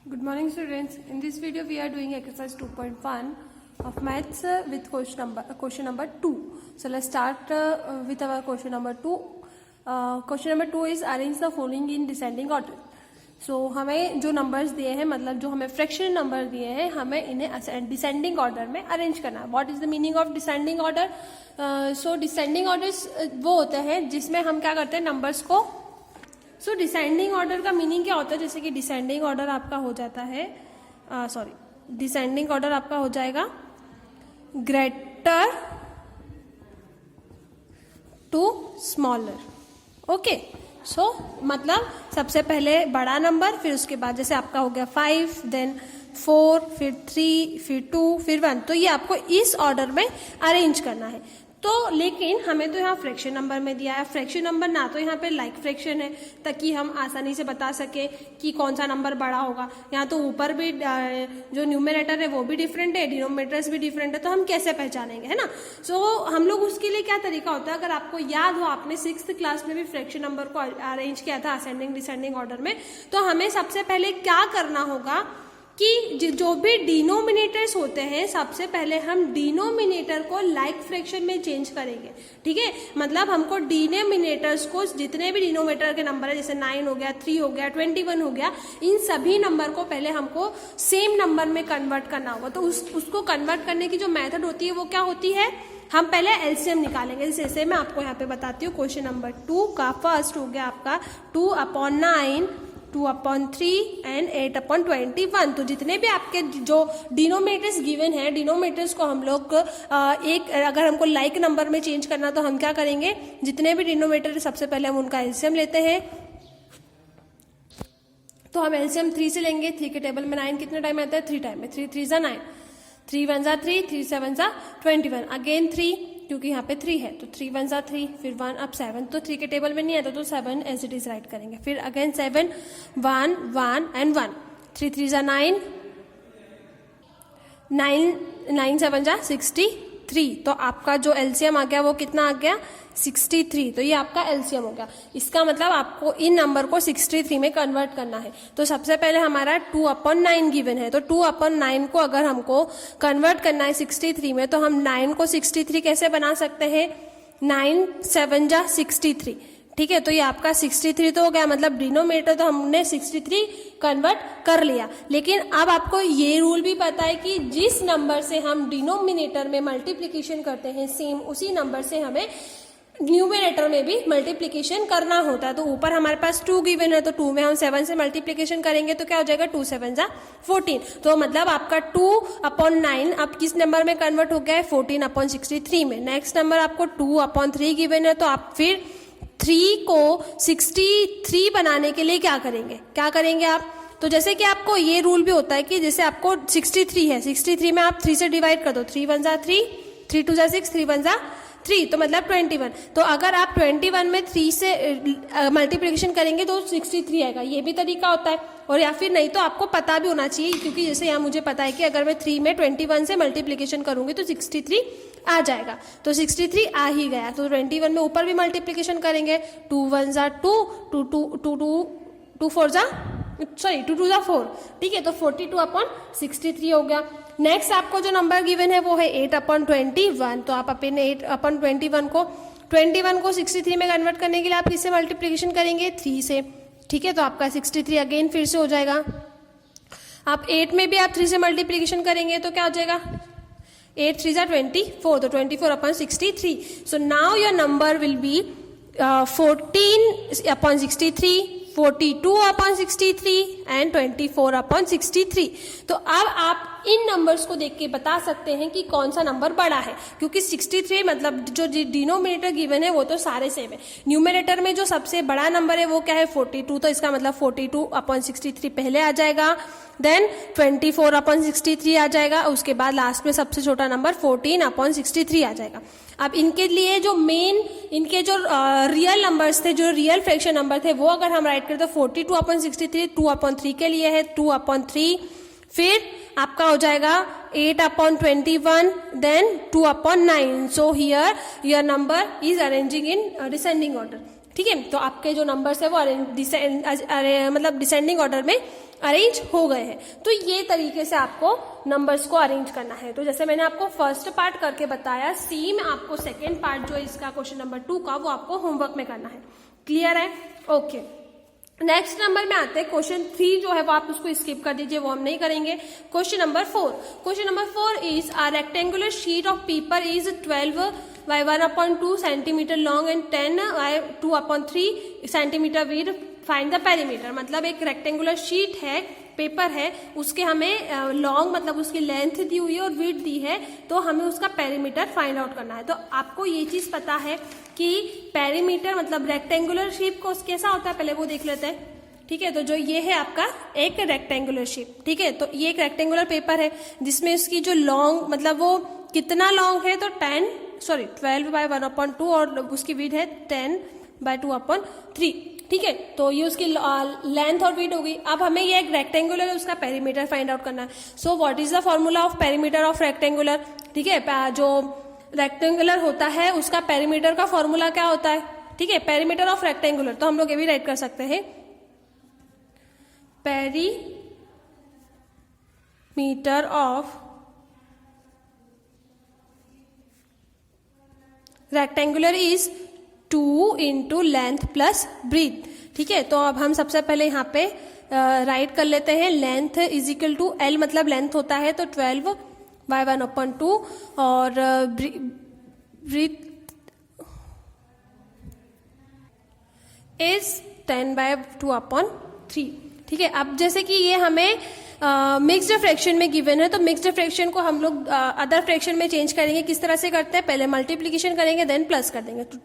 Good morning, students. In this video, we are doing exercise 2.1 of maths with question number 2. So let's start with our question number 2. Question number 2 is arrange the following in descending order. So हमें जो numbers दिए हैं, मतलब जो हमें fraction number दिए हैं, हमें इन्हें डिसेंडिंग ऑर्डर में अरेंज करना है. What is the meaning of descending order? So descending orders वो होते हैं जिसमें हम क्या करते हैं, नंबर्स को. सो डिसेंडिंग ऑर्डर का मीनिंग क्या होता है? जैसे कि डिसेंडिंग ऑर्डर आपका हो जाता है, डिसेंडिंग ऑर्डर आपका हो जाएगा ग्रेटर टू स्मॉलर. ओके, सो मतलब सबसे पहले बड़ा नंबर, फिर उसके बाद जैसे आपका हो गया 5, देन 4, फिर 3, फिर 2, फिर 1. तो ये आपको इस ऑर्डर में अरेंज करना है. तो लेकिन हमें तो यहाँ फ्रैक्शन नंबर में दिया है. फ्रैक्शन नंबर ना तो यहाँ पे लाइक फ्रैक्शन है ताकि हम आसानी से बता सके कि कौन सा नंबर बड़ा होगा. यहाँ तो ऊपर भी जो न्यूमरेटर है वो भी डिफरेंट है, डिनोमिनेटर्स भी डिफरेंट है, तो हम कैसे पहचानेंगे, है ना. सो हम लोग उसके लिए क्या तरीका होता है, अगर आपको याद हो आपने 6th क्लास में भी फ्रैक्शन नंबर को अरेंज किया था असेंडिंग डिसेंडिंग ऑर्डर में, तो हमें सबसे पहले क्या करना होगा कि जो भी डिनोमिनेटर्स होते हैं, सबसे पहले हम डिनोमिनेटर को लाइक फ्रैक्शन में चेंज करेंगे. ठीक है, मतलब हमको डिनोमिनेटर्स को, जितने भी डिनोमिनेटर के नंबर है, जैसे 9 हो गया, 3 हो गया, 21 हो गया, इन सभी नंबर को पहले हमको सेम नंबर में कन्वर्ट करना होगा. तो उसको कन्वर्ट करने की जो मेथड होती है वो क्या होती है, हम पहले एलसीएम निकालेंगे. जैसे मैं आपको यहाँ पे बताती हूँ. क्वेश्चन नंबर 2 का फर्स्ट हो गया आपका 2/9, 2/3 एंड 8/21. तो जितने भी आपके जो डिनोमिनेटर्स गिवन है, डिनोमिनेटर्स को हम लोग अगर हमको लाइक नंबर में चेंज करना तो हम क्या करेंगे, जितने भी डिनोमिनेटर सबसे पहले हम उनका एलसीएम लेते हैं. तो हम एलसीएम 3 से लेंगे. 3 के टेबल में 9 कितने टाइम आता है, 3 टाइम में. 3 3 जा 9, 3 1 जा 3, 3 7 जा 21, अगेन 3, क्योंकि यहाँ पे 3 है तो 3 1 जा 3, फिर 1 अब 7. तो 3 के टेबल में नहीं आता तो 7 एज इट इज राइट करेंगे. फिर अगेन 7 1 1 एंड 1, 3 3 जा 9, 9 7 जा 63. तो आपका जो एलसीएम आ गया वो कितना आ गया, 63. तो ये आपका एलसीएम हो गया. इसका मतलब आपको इन नंबर को 63 में कन्वर्ट करना है. तो सबसे पहले हमारा 2/9 गिवन है, तो 2/9 को अगर हमको कन्वर्ट करना है 63 में, तो हम 9 को 63 कैसे बना सकते हैं, 9 7 जा 63. ठीक है, तो ये आपका 63 तो हो गया, मतलब डिनोमिनेटर तो हमने 63 कन्वर्ट कर लिया. लेकिन अब आपको ये रूल भी पता है कि जिस नंबर से हम डिनोमिनेटर में मल्टीप्लिकेशन करते हैं, सेम उसी नंबर से हमें न्यूमरेटर में भी मल्टीप्लिकेशन करना होता है. तो ऊपर हमारे पास 2 गिवन है, तो 2 में हम 7 से मल्टीप्लिकेशन करेंगे तो क्या हो जाएगा, 2 7 जा 14. तो मतलब आपका 2/9 अब किस नंबर में कन्वर्ट हो गया है, 14/63 में. नेक्स्ट नंबर आपको 2/3 गिवन है, तो आप फिर 3 को 63 बनाने के लिए क्या करेंगे आप. तो जैसे कि आपको ये रूल भी होता है कि जैसे आपको 63 है, 63 में आप 3 से डिवाइड कर दो, 3 1 जा 3, 3 2 जा 6, 3 1 जा 3, तो मतलब 21. तो अगर आप 21 में 3 से मल्टीप्लिकेशन करेंगे तो 63 आएगा. ये भी तरीका होता है. और या फिर नहीं तो आपको पता भी होना चाहिए, क्योंकि जैसे यहाँ मुझे पता है कि अगर मैं 3 में 21 से मल्टीप्लिकेशन करूंगी तो 63 आ जाएगा. तो 63 आ ही गया. तो 21 में ऊपर भी मल्टीप्लिकेशन करेंगे, 2 1 जा 2, 2 4 जा 4. ठीक है, तो 42/63 हो गया. नेक्स्ट आपको जो नंबर गिवन है वो है 8/21. तो आप अपने 8/21 को 63 में कन्वर्ट करने के लिए आप किससे मल्टीप्लिकेशन करेंगे, 3 से. ठीक है, तो आपका 63 अगेन फिर से हो जाएगा. आप 8 में भी आप 3 से मल्टीप्लिकेशन करेंगे तो क्या हो जाएगा, 8 3 जा 24, तो 24/63. So now your number will be 14/63, 42/63 and 24/63. तो अब आप इन नंबर्स को देख के बता सकते हैं कि कौन सा नंबर बड़ा है, क्योंकि 63 मतलब जो डिनोमिनेटर गिवन है वो तो सारे सेम है. न्यूमरेटर में जो सबसे बड़ा नंबर है वो क्या है, 42. तो इसका मतलब 42/63 पहले आ जाएगा, देन 24/63 आ जाएगा, उसके बाद लास्ट में सबसे छोटा नंबर 14/63 आ जाएगा. अब इनके लिए जो इनके जो रियल नंबर्स थे, जो रियल फ्रैक्शन नंबर थे, वो अगर हम राइट करें तो 42/63 2/3 के लिए है, 2/3. फिर आपका हो जाएगा 8/21, then 2/9. So here your number is arranging in descending order. ठीक है, तो आपके जो नंबर्स है वो मतलब डिसेंडिंग ऑर्डर में अरेंज हो गए हैं। तो ये तरीके से आपको नंबर्स को अरेंज करना है। तो जैसे मैंने आपको फर्स्ट पार्ट करके बताया, सेम आपको सेकेंड पार्ट जो है इसका क्वेश्चन नंबर 2 का, वो आपको होमवर्क में करना है। क्लियर है? ओके। नेक्स्ट नंबर में आते हैं क्वेश्चन 3 जो है वो आप उसको स्किप कर दीजिए, वो हम नहीं करेंगे। Question number 4, question number 4 is a rectangular sheet of paper is 12 by 1/2 centimetre long and 10 by 2/3 centimetre wide, find the perimeter. मतलब एक रेक्टेंगुलर शीट है, पेपर है, उसके हमें लॉन्ग मतलब उसकी लेंथ दी हुई है और विड्थ दी है, तो हमें उसका पेरीमीटर फाइंड आउट करना है। तो आपको ये चीज पता है कि पेरीमीटर मतलब रेक्टेंगुलर शेप को कैसा होता है, पहले वो देख लेते हैं। ठीक है, तो जो ये है आपका एक रेक्टेंगुलर शेप। ठीक है, तो ये एक रेक्टेंगुलर पेपर है जिसमें उसकी जो लॉन्ग मतलब वो कितना लॉन्ग है, तो 12 by 1/2 और उसकी विड्थ है 10 by 2/3। ठीक है, तो ये उसकी लेंथ और विड्थ होगी। अब हमें ये एक रेक्टेंगुलर है, उसका पेरीमीटर फाइंड आउट करना है। So what is the formula of perimeter of rectangular? ठीक है, जो रेक्टेंगुलर होता है उसका पेरीमीटर का फॉर्मूला क्या होता है? ठीक है, पेरीमीटर ऑफ रेक्टेंगुलर, तो हम लोग ये भी राइट कर सकते हैं, perimeter of rectangular is 2 into length plus breadth. ठीक है, तो अब हम सबसे पहले यहाँ पे राइट कर लेते हैं, length is equal to L मतलब लेंथ होता है तो 12 by 1/2 और ब्रीथ इज 10 by 2/3। ठीक है, अब जैसे कि ये हमें मिक्स्ड फ्रैक्शन में गिवन है, तो मिक्स्ड फ्रैक्शन को हम लोग अदर फ्रैक्शन में चेंज करेंगे। किस तरह से करते हैं? पहले मल्टीप्लीकेशन करेंगे देन प्लस कर देंगे। तो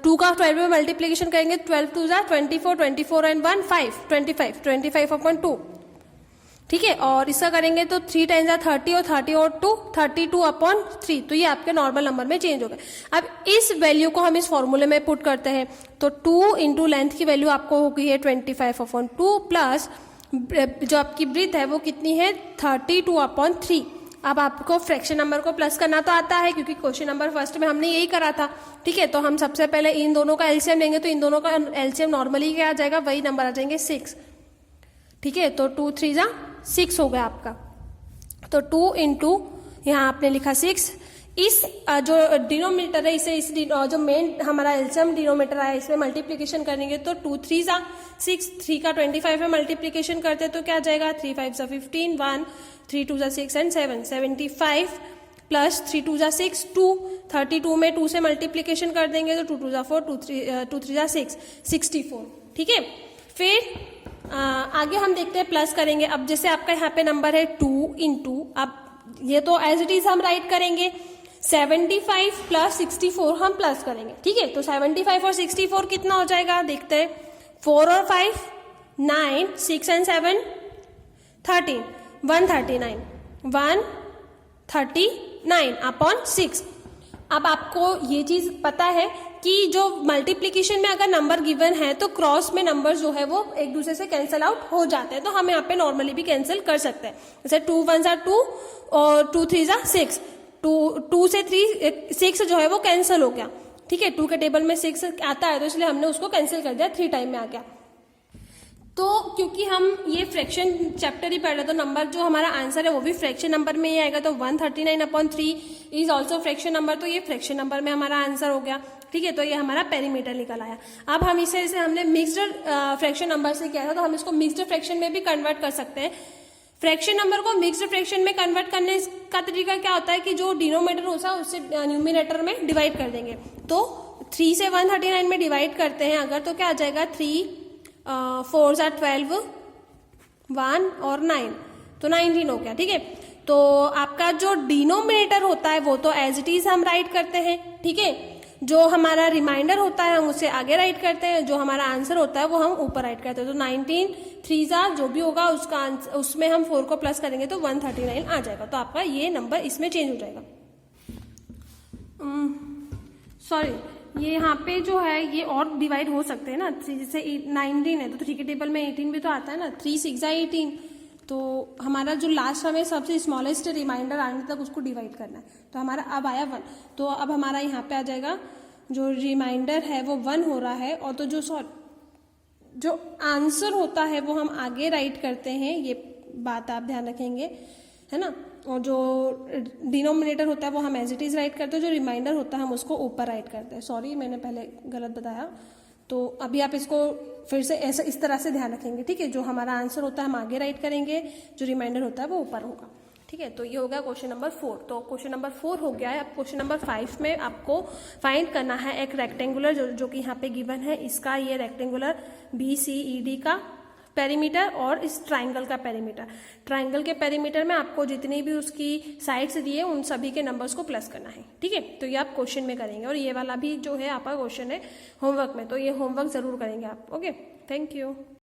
2 का 12 में मल्टीप्लीकेशन करेंगे, 12 2 जा 24, 24 एंड 1 5, 25/2। ठीक है, और इसका करेंगे तो 3 टाइम्स 30 और 30 और 2 32/3। तो ये आपके नॉर्मल नंबर में चेंज हो गए। अब इस वैल्यू को हम इस फॉर्मूले में पुट करते हैं, तो 2 इंटू लेंथ की वैल्यू आपको हो गई है 25/2 प्लस जो आपकी ब्रीथ है वो कितनी है 32/3। अब आपको फ्रैक्शन नंबर को प्लस करना तो आता है क्योंकि क्वेश्चन नंबर फर्स्ट में हमने यही करा था। ठीक है, तो हम सबसे पहले इन दोनों का एलसीएम लेंगे, तो इन दोनों का एलसीएम नॉर्मली क्या आ जाएगा, वही नंबर आ जाएंगे 6। ठीक है, तो 2 3 जा 6 हो गया आपका। तो 2 इंटू यहाँ आपने लिखा 6, इस जो डिनोमिनेटर है इसे इस जो मेन हमारा एलसीएम डिनोमिनेटर है इसमें मल्टीप्लीकेशन करेंगे, तो 2 3 जा 6, 3 का 25 में मल्टीप्लीकेशन करते तो क्या जाएगा 3 5 जा 15, 1 3 2 जा 6 एंड 7 75 प्लस 3 2 जा 6 2, 32 में 2 से मल्टीप्लीकेशन कर देंगे तो 2 2 जा 4, 2 3 जा 6 64। ठीक है, फिर आगे हम देखते हैं प्लस करेंगे। अब जैसे आपका यहाँ पे नंबर है 2 इंटू, अब ये तो एज इट इज हम राइट करेंगे, 75 प्लस 64 हम प्लस करेंगे। ठीक है, तो 75 और 64 कितना हो जाएगा देखते हैं, 4 और 5 9, 6 एंड 7 13, 139 139/6। अब आपको ये चीज पता है कि जो मल्टीप्लीकेशन में अगर नंबर गिवन है तो क्रॉस में नंबर जो है वो एक दूसरे से कैंसिल आउट हो जाते हैं, तो हम यहाँ पे नॉर्मली भी कैंसिल कर सकते हैं। जैसे 2 1 जा 2 और 2 3 जा 6, 2 से 3 6 जो है वो कैंसिल हो गया। ठीक है, 2 के टेबल में 6 आता है तो इसलिए हमने उसको कैंसिल कर दिया, 3 टाइम में आ गया। तो क्योंकि हम ये फ्रैक्शन चैप्टर ही पढ़ रहे तो नंबर जो हमारा आंसर है वो भी फ्रैक्शन नंबर में ही आएगा, तो 139/3 इज ऑल्सो फ्रैक्शन नंबर, तो ये फ्रैक्शन नंबर में हमारा आंसर हो गया। ठीक है, तो ये हमारा पेरीमीटर निकल आया। अब हम इसे हमने मिक्स्ड फ्रैक्शन नंबर से किया था, तो हम इसको मिक्स्ड फ्रैक्शन में भी कन्वर्ट कर सकते हैं। फ्रैक्शन नंबर को मिक्स्ड फ्रैक्शन में कन्वर्ट करने का तरीका क्या होता है कि जो डिनोमिनेटर होता है उससे न्यूमिनेटर में डिवाइड कर देंगे। तो 3 से 139 में डिवाइड करते हैं अगर, तो क्या आ जाएगा 3 4 जा 12 1 और 9, तो 19 हो गया। ठीक है, तो आपका जो डिनोमिनेटर होता है वो तो एज इट इज हम राइट करते हैं। ठीक है, जो हमारा रिमाइंडर होता है हम उसे आगे राइट करते हैं, जो हमारा आंसर होता है वो हम ऊपर राइट करते हैं। तो 19 3 जा जो भी होगा उसका आंसर, उसमें हम 4 को प्लस करेंगे तो 139 आ जाएगा। तो आपका ये नंबर इसमें चेंज हो जाएगा। सॉरी, ये यहाँ पे जो है ये और डिवाइड हो सकते हैं ना, जैसे 19 है तो 3 के टेबल में 18 भी तो आता है ना, 3 6 जा 18, तो हमारा जो लास्ट हमें सबसे स्मॉलेस्ट रिमाइंडर आने तक उसको डिवाइड करना है। तो हमारा अब आया 1, तो अब हमारा यहाँ पे आ जाएगा जो रिमाइंडर है वो 1 हो रहा है, और तो जो आंसर होता है वो हम आगे राइट करते हैं, ये बात आप ध्यान रखेंगे, है ना। और जो डिनोमिनेटर होता है वो हम एज इट इज राइट करते हैं, जो रिमाइंडर होता है हम उसको ऊपर राइट करते हैं। सॉरी मैंने पहले गलत बताया, तो अभी आप इसको फिर से ऐसा इस तरह से ध्यान रखेंगे, ठीक है। जो हमारा आंसर होता है हम आगे राइट करेंगे, जो रिमाइंडर होता है वो ऊपर होगा, ठीक है। तो ये हो गया क्वेश्चन नंबर 4। तो क्वेश्चन नंबर 4 हो गया है। अब क्वेश्चन नंबर 5 में आपको फाइंड करना है एक रेक्टेंगुलर जो कि यहाँ पे गिवन है, इसका ये रेक्टेंगुलर BCED का पेरीमीटर और इस ट्राइंगल का पेरीमीटर। ट्राइंगल के पेरीमीटर में आपको जितनी भी उसकी साइड्स दिए उन सभी के नंबर्स को प्लस करना है, ठीक है। तो ये आप क्वेश्चन में करेंगे, और ये वाला भी जो है आपका क्वेश्चन है होमवर्क में, तो ये होमवर्क जरूर करेंगे आप। Okay, thank you.